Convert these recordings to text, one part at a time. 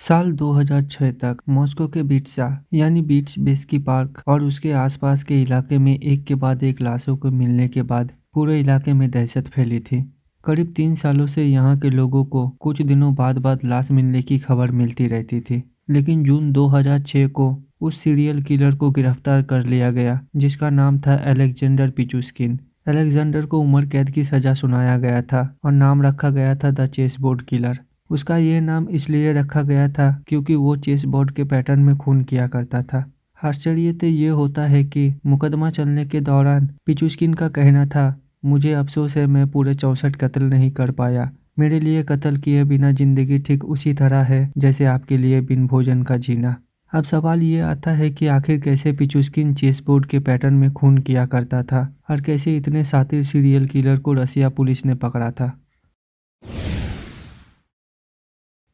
साल 2006 तक मॉस्को के बिट्सा यानी बीट्स बेस्की पार्क और उसके आसपास के इलाके में एक के बाद एक लाशों को मिलने के बाद पूरे इलाके में दहशत फैली थी। करीब 3 सालों से यहाँ के लोगों को कुछ दिनों बाद लाश मिलने की खबर मिलती रहती थी। लेकिन जून 2006 को उस सीरियल किलर को गिरफ्तार कर लिया गया जिसका नाम था अलेक्जेंडर पिचुस्किन। अलेक्जेंडर को उम्र कैद की सजा सुनाया गया था और नाम रखा गया था द चेसबोर्ड किलर। उसका ये नाम इसलिए रखा गया था क्योंकि वो चेस बोर्ड के पैटर्न में खून किया करता था। आश्चर्य तो ये होता है कि मुकदमा चलने के दौरान पिचुस्किन का कहना था, मुझे अफसोस है मैं पूरे 64 कत्ल नहीं कर पाया। मेरे लिए कत्ल किए बिना जिंदगी ठीक उसी तरह है जैसे आपके लिए बिन भोजन का जीना। अब सवाल ये आता है कि आखिर कैसे पिचुस्किन चेस बोर्ड के पैटर्न में खून किया करता था और कैसे इतने शातिर सीरियल किलर को रसिया पुलिस ने पकड़ा था।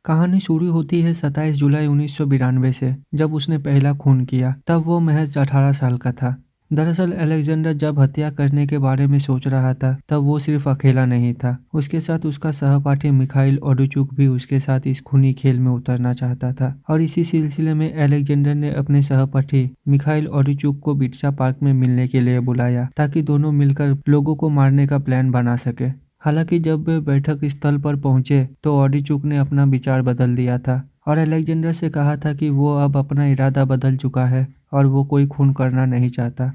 कहानी शुरू होती है 27 जुलाई 1992 से, जब उसने पहला खून किया। तब वो महज 18 साल का था। दरअसल अलेक्जेंडर जब हत्या करने के बारे में सोच रहा था तब वो सिर्फ अकेला नहीं था। उसके साथ उसका सहपाठी मिखाइल ओडुचुक भी उसके साथ इस खूनी खेल में उतरना चाहता था। और इसी सिलसिले में अलेक्जेंडर ने अपने सहपाठी मिखाइल ओडुचुक को बिट्सा पार्क में मिलने के लिए बुलाया ताकि दोनों मिलकर लोगों को मारने का प्लान बना सके। हालांकि जब वे बैठक स्थल पर पहुंचे तो ओडुचुक ने अपना विचार बदल दिया था और अलेक्जेंडर से कहा था कि वो अब अपना इरादा बदल चुका है और वो कोई खून करना नहीं चाहता।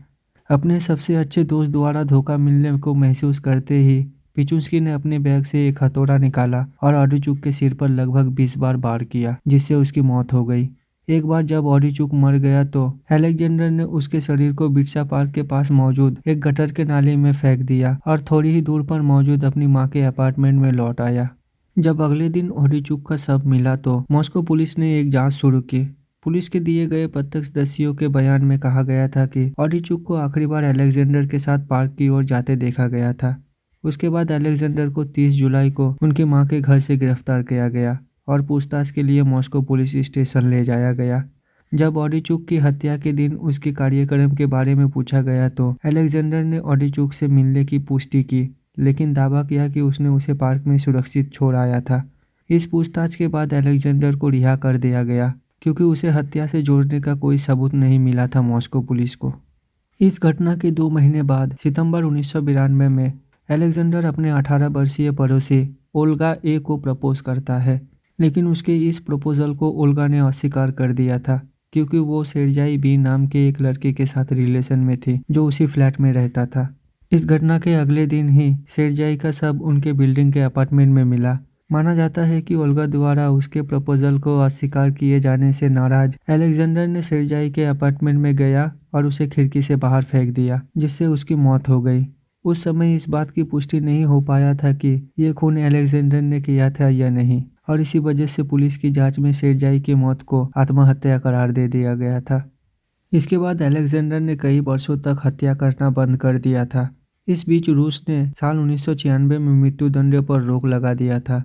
अपने सबसे अच्छे दोस्त द्वारा धोखा मिलने को महसूस करते ही पिचुस्की ने अपने बैग से एक हथौड़ा निकाला और ओडुचुक के सिर पर लगभग 20 बार वार किया, जिससे उसकी मौत हो गई। एक बार जब ओडुचुक मर गया तो अलेक्जेंडर ने उसके शरीर को बिट्सा पार्क के पास मौजूद एक गटर के नाले में फेंक दिया और थोड़ी ही दूर पर मौजूद अपनी मां के अपार्टमेंट में लौट आया। जब अगले दिन ओडुचुक का शव मिला तो मॉस्को पुलिस ने एक जांच शुरू की। पुलिस के दिए गए प्रत्यक्षदर्शियों के बयान में कहा गया था कि ओडुचुक को आखिरी बार अलेक्जेंडर के साथ पार्क की ओर जाते देखा गया था। उसके बाद अलेक्जेंडर को 30 जुलाई को उनकी मां के घर से गिरफ्तार किया गया और पूछताछ के लिए मॉस्को पुलिस स्टेशन ले जाया गया। जब ओडुचुक की हत्या के दिन उसके कार्यक्रम के बारे में पूछा गया तो अलेक्जेंडर ने ओडुचुक से मिलने की पुष्टि की, लेकिन दावा किया कि उसने उसे पार्क में सुरक्षित छोड़ आया था। इस पूछताछ के बाद अलेक्जेंडर को रिहा कर दिया गया क्योंकि उसे हत्या से जोड़ने का कोई सबूत नहीं मिला था मॉस्को पुलिस को। इस घटना के 2 महीने बाद सितंबर 1992 में अलेक्जेंडर अपने 18 वर्षीय पड़ोसी ओल्गा ए को प्रपोज करता है, लेकिन उसके इस प्रपोजल को ओल्गा ने अस्वीकार कर दिया था क्योंकि वो सेर्जाई बी नाम के एक लड़के के साथ रिलेशन में थी जो उसी फ्लैट में रहता था। इस घटना के अगले दिन ही सेर्जाई का शव उनके बिल्डिंग के अपार्टमेंट में मिला। माना जाता है कि ओल्गा द्वारा उसके प्रपोजल को अस्वीकार किए जाने से नाराज अलेक्जेंडर ने सेर्जाई के अपार्टमेंट में गया और उसे खिड़की से बाहर फेंक दिया, जिससे उसकी मौत हो गई। उस समय इस बात की पुष्टि नहीं हो पाया था कि ये खून अलेक्जेंडर ने किया था या नहीं, और इसी वजह से पुलिस की जांच में सेर्जाई की मौत को आत्महत्या करार दे दिया गया था। इसके बाद अलेक्जेंडर ने कई वर्षों तक हत्या करना बंद कर दिया था। इस बीच रूस ने साल 1996 में मृत्युदंड पर रोक लगा दिया था।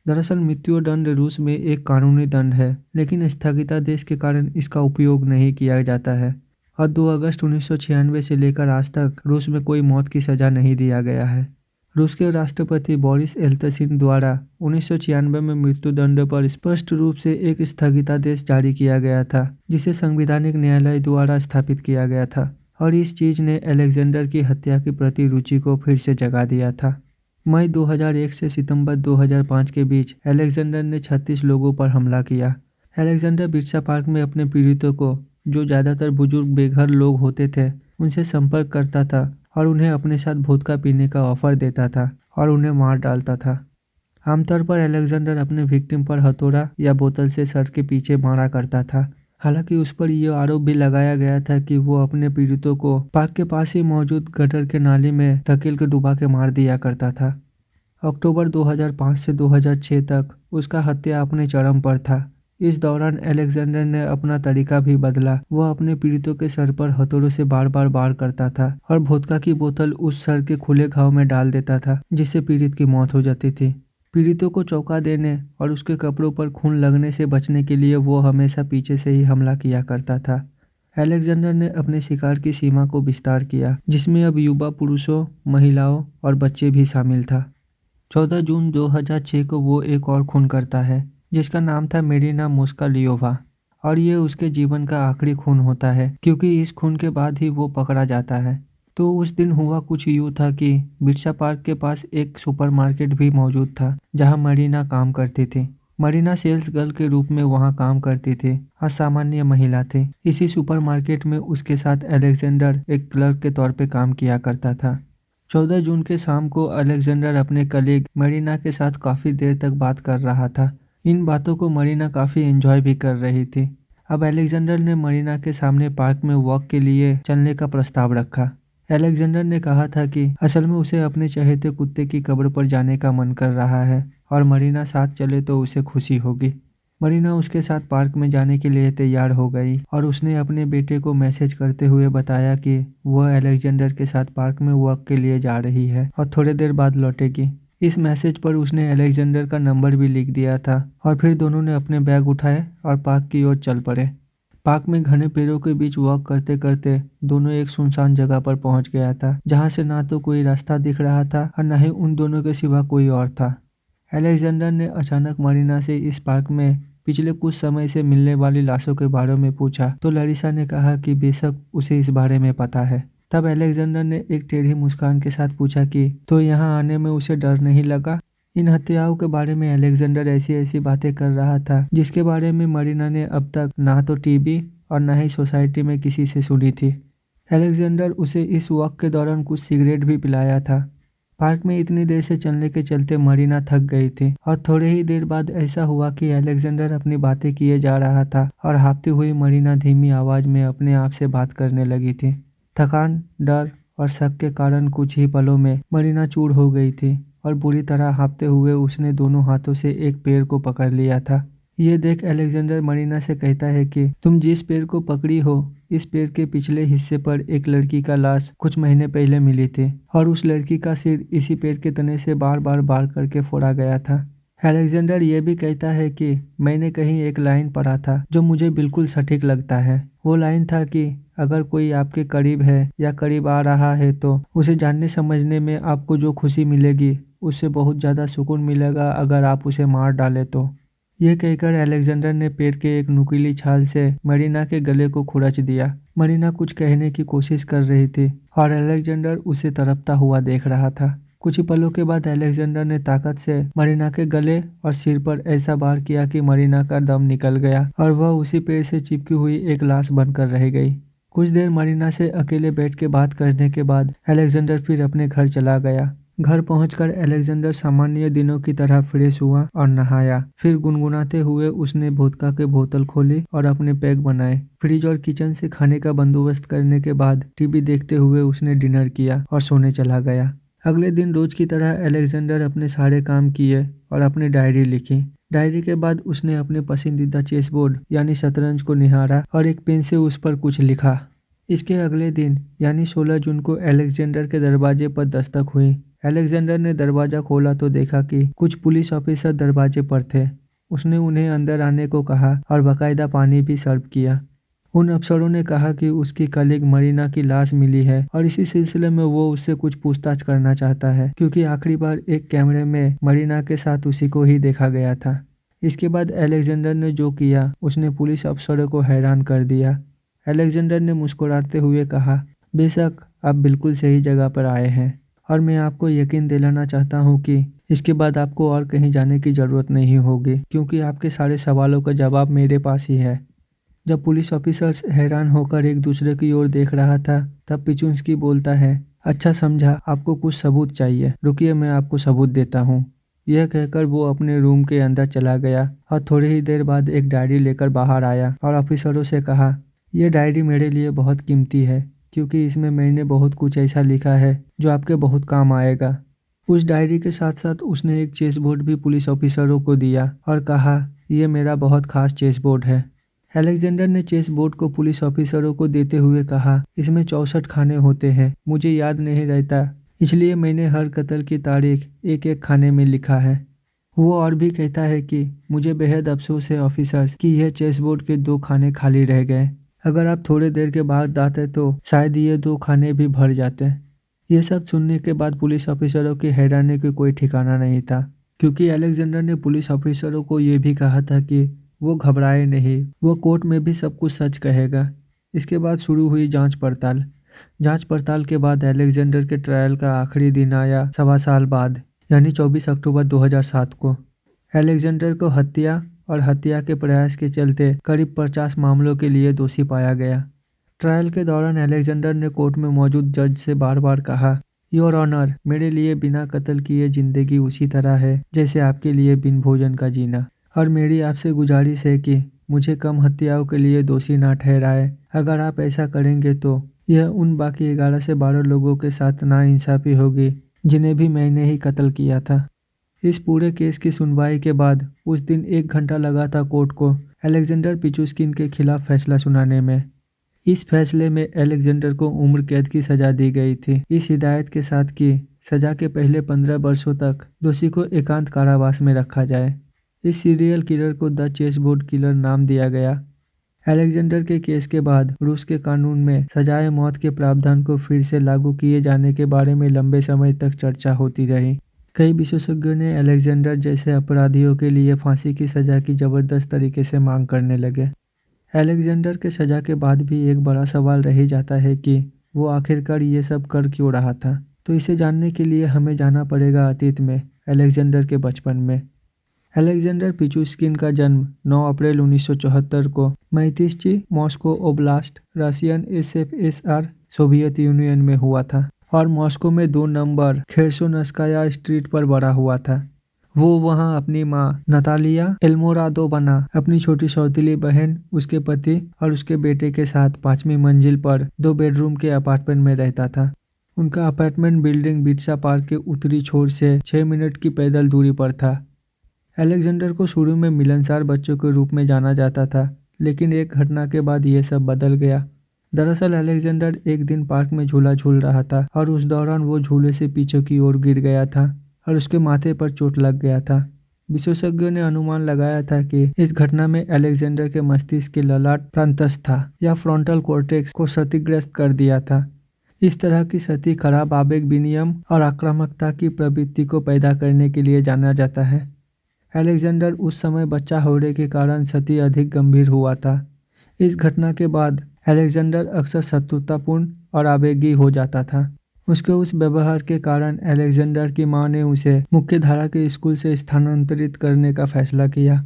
दरअसल मृत्युदंड रूस में एक कानूनी दंड है, लेकिन स्थगितादेश के कारण इसका उपयोग नहीं किया जाता है और 2 अगस्त 1996 से लेकर आज तक रूस में कोई मौत की सजा नहीं दिया गया है। रूस के राष्ट्रपति बोरिस एल्त्सिन द्वारा 1996 में मृत्युदंड पर स्पष्ट रूप से एक स्थगितादेश जारी किया गया था, जिसे संवैधानिक न्यायालय द्वारा स्थापित किया गया था, और इस चीज ने अलेक्जेंडर की हत्या के प्रति रुचि को फिर से जगा दिया था। मई 2001 से सितंबर 2005 के बीच अलेक्जेंडर ने 36 लोगों पर हमला किया। अलेक्जेंडर बिट्सा पार्क में अपने पीड़ितों को, जो ज़्यादातर बुजुर्ग बेघर लोग होते थे, उनसे संपर्क करता था और उन्हें अपने साथ वोदका पीने का ऑफर देता था और उन्हें मार डालता था। आमतौर पर अलेक्जेंडर अपने विक्टिम पर हथौड़ा या बोतल से सर के पीछे मारा करता था। हालांकि उस पर यह आरोप भी लगाया गया था कि वो अपने पीड़ितों को पार्क के पास ही मौजूद गटर के नाले में धकेल के डुबा के मार दिया करता था। अक्टूबर 2005 से 2006 तक उसका हत्या अपने चरम पर था। इस दौरान अलेक्जेंडर ने अपना तरीका भी बदला। वह अपने पीड़ितों के सर पर हथौड़ों से बार बार वार करता था और वोदका की बोतल उस सर के खुले घाव में डाल देता था, जिससे पीड़ित की मौत हो जाती थी। पीड़ितों को चौंका देने और उसके कपड़ों पर खून लगने से बचने के लिए वो हमेशा पीछे से ही हमला किया करता था। अलेक्जेंडर ने अपने शिकार की सीमा को विस्तार किया, जिसमें अब युवा पुरुषों, महिलाओं और बच्चे भी शामिल था। 14 जून 2006 को वो एक और खून करता है। जिसका नाम था मेरिना मोस्कालियोवा। और ये उसके जीवन का आखिरी खून होता है, क्योंकि इस खून के बाद ही वो पकड़ा जाता है। तो उस दिन हुआ कुछ यूँ था कि बिरसा पार्क के पास एक सुपरमार्केट भी मौजूद था, जहाँ मरीना काम करती थी। मरीना सेल्स गर्ल के रूप में वहाँ काम करती थी और सामान्य महिला थी। इसी सुपरमार्केट में उसके साथ अलेक्जेंडर एक क्लर्क के तौर पे काम किया करता था। 14 जून के शाम को अलेक्जेंडर अपने कलीग मरीना के साथ काफ़ी देर तक बात कर रहा था। इन बातों को मरीना काफ़ी एंजॉय भी कर रही थी। अब अलेक्जेंडर ने मरीना के सामने पार्क में वॉक के लिए चलने का प्रस्ताव रखा। अलेक्जेंडर ने कहा था कि असल में उसे अपने चहेते कुत्ते की कब्र पर जाने का मन कर रहा है और मरीना साथ चले तो उसे खुशी होगी। मरीना उसके साथ पार्क में जाने के लिए तैयार हो गई और उसने अपने बेटे को मैसेज करते हुए बताया कि वह अलेक्जेंडर के साथ पार्क में वॉक के लिए जा रही है और थोड़ी देर बाद लौटेगी। इस मैसेज पर उसने अलेक्जेंडर का नंबर भी लिख दिया था और फिर दोनों ने अपने बैग उठाए और पार्क की ओर चल पड़े। पार्क में घने पेड़ों के बीच वॉक करते करते दोनों एक सुनसान जगह पर पहुंच गया था, जहां से ना तो कोई रास्ता दिख रहा था और न ही उन दोनों के सिवा कोई और था। अलेक्जेंडर ने अचानक मरीना से इस पार्क में पिछले कुछ समय से मिलने वाली लाशों के बारे में पूछा, तो लरिसा ने कहा कि बेशक उसे इस बारे में पता है। तब अलेक्जेंडर ने एक टेढ़ी मुस्कान के साथ पूछा कि तो यहाँ आने में उसे डर नहीं लगा। इन हत्याओं के बारे में अलेक्जेंडर ऐसी ऐसी बातें कर रहा था जिसके बारे में मरीना ने अब तक ना तो टीवी और ना ही सोसाइटी में किसी से सुनी थी। अलेक्जेंडर उसे इस वॉक के दौरान कुछ सिगरेट भी पिलाया था। पार्क में इतनी देर से चलने के चलते मरीना थक गई थी और थोड़े ही देर बाद ऐसा हुआ कि अलेक्जेंडर अपनी बातें किए जा रहा था और हाँफती हुई मरीना धीमी आवाज में अपने आप से बात करने लगी थी। थकान, डर और शक के कारण कुछ ही पलों में मरीना चूर हो गई थी और बुरी तरह हाँफते हुए उसने दोनों हाथों से एक पेड़ को पकड़ लिया था। ये देख अलेक्जेंडर मरीना से कहता है कि तुम जिस पेड़ को पकड़ी हो, इस पेड़ के पिछले हिस्से पर एक लड़की का लाश कुछ महीने पहले मिली थी और उस लड़की का सिर इसी पेड़ के तने से बार बार बार करके फोड़ा गया था। अलेक्जेंडर ये भी कहता है कि मैंने कहीं एक लाइन पढ़ा था जो मुझे बिल्कुल सटीक लगता है। वो लाइन था कि अगर कोई आपके करीब है या करीब आ रहा है तो उसे जानने समझने में आपको जो खुशी मिलेगी उससे बहुत ज़्यादा सुकून मिलेगा अगर आप उसे मार डालें तो। ये कहकर अलेक्जेंडर ने पेड़ के एक नुकीली छाल से मरीना के गले को खुरच दिया। मरीना कुछ कहने की कोशिश कर रही थी और अलेक्जेंडर उसे तड़पता हुआ देख रहा था। कुछ ही पलों के बाद अलेक्जेंडर ने ताकत से मरीना के गले और सिर पर ऐसा वार किया कि मरीना का दम निकल गया और वह उसी पेड़ से चिपकी हुई एक लाश बनकर रह गई। कुछ देर मरीना से अकेले बैठ के बात करने के बाद अलेक्जेंडर फिर अपने घर चला गया। घर पहुंचकर अलेक्जेंडर सामान्य दिनों की तरह फ्रेश हुआ और नहाया। फिर गुनगुनाते हुए उसने वोदका की बोतल खोली और अपने पैक बनाए। फ्रिज और किचन से खाने का बंदोबस्त करने के बाद टीवी देखते हुए उसने डिनर किया और सोने चला गया। अगले दिन रोज की तरह अलेक्जेंडर अपने सारे काम किए और अपनी डायरी लिखी। डायरी के बाद उसने अपने पसंदीदा चेस बोर्ड यानी शतरंज को निहारा और एक पेन से उस पर कुछ लिखा। इसके अगले दिन यानी 16 जून को अलेक्जेंडर के दरवाजे पर दस्तक हुई। अलेक्जेंडर ने दरवाजा खोला तो देखा कि कुछ पुलिस ऑफिसर दरवाजे पर थे। उसने उन्हें अंदर आने को कहा और बाकायदा पानी भी सर्व किया। उन अफसरों ने कहा कि उसकी कलीग मरीना की लाश मिली है और इसी सिलसिले में वो उससे कुछ पूछताछ करना चाहता है, क्योंकि आखिरी बार एक कैमरे में मरीना के साथ उसी को ही देखा गया था। इसके बाद अलेक्जेंडर ने जो किया उसने पुलिस अफसरों को हैरान कर दिया। अलेक्जेंडर ने मुस्कुराते हुए कहा, बेशक आप बिल्कुल सही जगह पर आए हैं और मैं आपको यकीन दिलाना चाहता हूं कि इसके बाद आपको और कहीं जाने की ज़रूरत नहीं होगी, क्योंकि आपके सारे सवालों का जवाब मेरे पास ही है। जब पुलिस ऑफिसर्स हैरान होकर एक दूसरे की ओर देख रहा था तब पिचुन्स्की बोलता है, अच्छा समझा, आपको कुछ सबूत चाहिए, रुकिए मैं आपको सबूत देता हूँ। यह कहकर वो अपने रूम के अंदर चला गया और थोड़ी ही देर बाद एक डायरी लेकर बाहर आया और ऑफिसरों से कहा, यह डायरी मेरे लिए बहुत कीमती है, क्योंकि इसमें मैंने बहुत कुछ ऐसा लिखा है जो आपके बहुत काम आएगा। उस डायरी के साथ साथ उसने एक चेस बोर्ड भी पुलिस ऑफिसरों को दिया और कहा, यह मेरा बहुत खास चेस बोर्ड है। अलेक्जेंडर ने चेस बोर्ड को पुलिस ऑफिसरों को देते हुए कहा, इसमें 64 खाने होते हैं, मुझे याद नहीं रहता, इसलिए मैंने हर कत्ल की तारीख एक एक खाने में लिखा है। वो और भी कहता है कि मुझे बेहद अफसोस है ऑफिसर्स कि यह चेस बोर्ड के 2 खाने खाली रह गए। अगर आप थोड़ी देर के बाद आते तो शायद ये 2 खाने भी भर जाते। ये सब सुनने के बाद पुलिस ऑफिसरों की हैरानी की कोई ठिकाना नहीं था, क्योंकि अलेक्जेंडर ने पुलिस ऑफिसरों को ये भी कहा था कि वो घबराए नहीं, वो कोर्ट में भी सब कुछ सच कहेगा। इसके बाद शुरू हुई जांच पड़ताल। जांच पड़ताल के बाद अलेक्जेंडर के ट्रायल का आखिरी दिन आया 1.25 साल बाद, यानी 24 अक्टूबर 2007 को। अलेक्जेंडर को हत्या और हत्या के प्रयास के चलते करीब 50 मामलों के लिए दोषी पाया गया। ट्रायल के दौरान अलेक्जेंडर ने कोर्ट में मौजूद जज से बार बार कहा, योर ऑनर, मेरे लिए बिना कत्ल किए जिंदगी उसी तरह है जैसे आपके लिए बिन भोजन का जीना, और मेरी आपसे गुजारिश है कि मुझे कम हत्याओं के लिए दोषी ना ठहराए। अगर आप ऐसा करेंगे तो यह उन बाकी 11 से 12 लोगों के साथ नाइंसाफी होगी जिन्हें भी मैंने ही कत्ल किया था। इस पूरे केस की सुनवाई के बाद उस दिन 1 घंटा लगा था कोर्ट को अलेक्जेंडर पिचुस्किन के खिलाफ फैसला सुनाने में। इस फैसले में अलेक्जेंडर को उम्र कैद की सजा दी गई थी, इस हिदायत के साथ कि सजा के पहले 15 वर्षों तक दोषी को एकांत कारावास में रखा जाए। इस सीरियल किलर को द चेसबोर्ड किलर नाम दिया गया। अलेक्जेंडर के केस के बाद रूस के कानून में सजाए मौत के प्रावधान को फिर से लागू किए जाने के बारे में लंबे समय तक चर्चा होती रही। कई विशेषज्ञों ने अलेक्जेंडर जैसे अपराधियों के लिए फांसी की सजा की जबरदस्त तरीके से मांग करने लगे। अलेक्जेंडर के सजा के बाद भी एक बड़ा सवाल रह जाता है कि वो आखिरकार ये सब कर क्यों रहा था। तो इसे जानने के लिए हमें जाना पड़ेगा अतीत में, अलेक्जेंडर के बचपन में। अलेक्जेंडर पिचुस्किन का जन्म 9 अप्रैल 1974 को Mytishchi, Moscow Oblast, Russian SFSR, Soviet Union में हुआ था और मॉस्को में 2 नंबर खेर्सोनस्काया स्ट्रीट पर बड़ा हुआ था। वो वहाँ अपनी माँ नतालिया एल्मोरादोवाना, अपनी छोटी सौतेली बहन, उसके पति और उसके बेटे के साथ 5वीं मंजिल पर 2 बेडरूम के अपार्टमेंट में रहता था। उनका अपार्टमेंट बिल्डिंग बिट्सा पार्क के उत्तरी छोर से 6 मिनट की पैदल दूरी पर था। अलेक्जेंडर को शुरू में मिलनसार बच्चों के रूप में जाना जाता था, लेकिन एक घटना के बाद ये सब बदल गया। दरअसल अलेक्जेंडर एक दिन पार्क में झूला झूल रहा था और उस दौरान वो झूले से पीछे की ओर गिर गया था और उसके माथे पर चोट लग गया था। विशेषज्ञों ने अनुमान लगाया था कि इस घटना में अलेक्जेंडर के मस्तिष्क के ललाट प्रांतस्था या फ्रंटल कॉर्टेक्स को क्षतिग्रस्त कर दिया था। इस तरह की क्षति खराब आवेग विनियम और आक्रामकता की प्रवृत्ति को पैदा करने के लिए जाना जाता है। अलेक्जेंडर उस समय बच्चा होने के कारण क्षति अधिक गंभीर हुआ था। इस घटना के बाद अलेक्जेंडर अक्सर शत्रुतापूर्ण और आवेगी हो जाता था। उसके उस व्यवहार के कारण अलेक्जेंडर की मां ने उसे मुख्यधारा के स्कूल से स्थानांतरित करने का फैसला किया।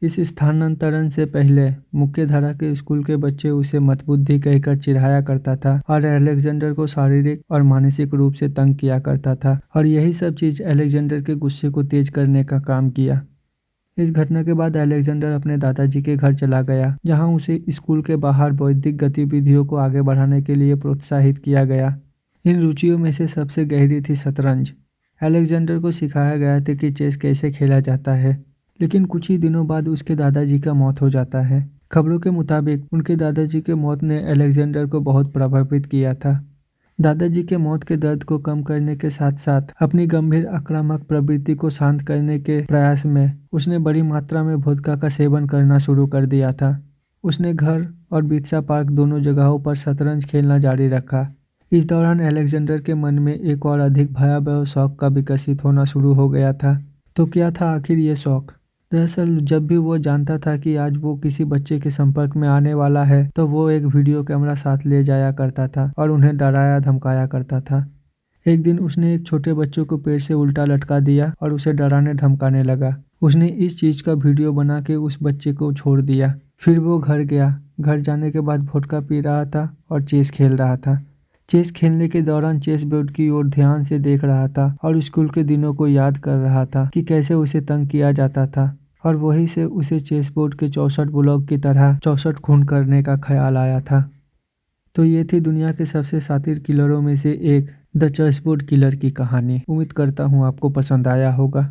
इस स्थानांतरण से पहले मुख्यधारा के स्कूल के बच्चे उसे मतबुद्धि कहकर चिढ़ाया करता था और अलेक्जेंडर को शारीरिक और मानसिक रूप से तंग किया करता था, और यही सब चीज़ अलेक्जेंडर के गुस्से को तेज करने का काम किया। इस घटना के बाद अलेक्जेंडर अपने दादाजी के घर चला गया, जहां उसे स्कूल के बाहर बौद्धिक गतिविधियों को आगे बढ़ाने के लिए प्रोत्साहित किया गया। इन रुचियों में से सबसे गहरी थी शतरंज। अलेक्जेंडर को सिखाया गया था कि चेस कैसे खेला जाता है, लेकिन कुछ ही दिनों बाद उसके दादाजी का मौत हो जाता है। खबरों के मुताबिक उनके दादाजी के मौत ने अलेक्जेंडर को बहुत प्रभावित किया था। दादाजी के मौत के दर्द को कम करने के साथ साथ अपनी गंभीर आक्रामक प्रवृत्ति को शांत करने के प्रयास में उसने बड़ी मात्रा में वोदका का सेवन करना शुरू कर दिया था। उसने घर और बित्सा पार्क दोनों जगहों पर शतरंज खेलना जारी रखा। इस दौरान अलेक्जेंडर के मन में एक और अधिक भयावह शौक का विकसित होना शुरू हो गया था। तो क्या था आखिर ये शौक? दरअसल जब भी वो जानता था कि आज वो किसी बच्चे के संपर्क में आने वाला है, तो वो एक वीडियो कैमरा साथ ले जाया करता था और उन्हें डराया धमकाया करता था। एक दिन उसने एक छोटे बच्चे को पेड़ से उल्टा लटका दिया और उसे डराने धमकाने लगा। उसने इस चीज़ का वीडियो बना के उस बच्चे को छोड़ दिया। फिर वो घर गया। घर जाने के बाद वोडका पी रहा था और चेस खेल रहा था। चेस खेलने के दौरान चेस बोर्ड की ओर ध्यान से देख रहा था और स्कूल के दिनों को याद कर रहा था कि कैसे उसे तंग किया जाता था, और वहीं से उसे चेस बोर्ड के 64 ब्लॉक की तरह 64 खून करने का ख्याल आया था। तो ये थी दुनिया के सबसे शातिर किलरों में से एक, द चेसबोर्ड किलर की कहानी। उम्मीद करता हूँ आपको पसंद आया होगा।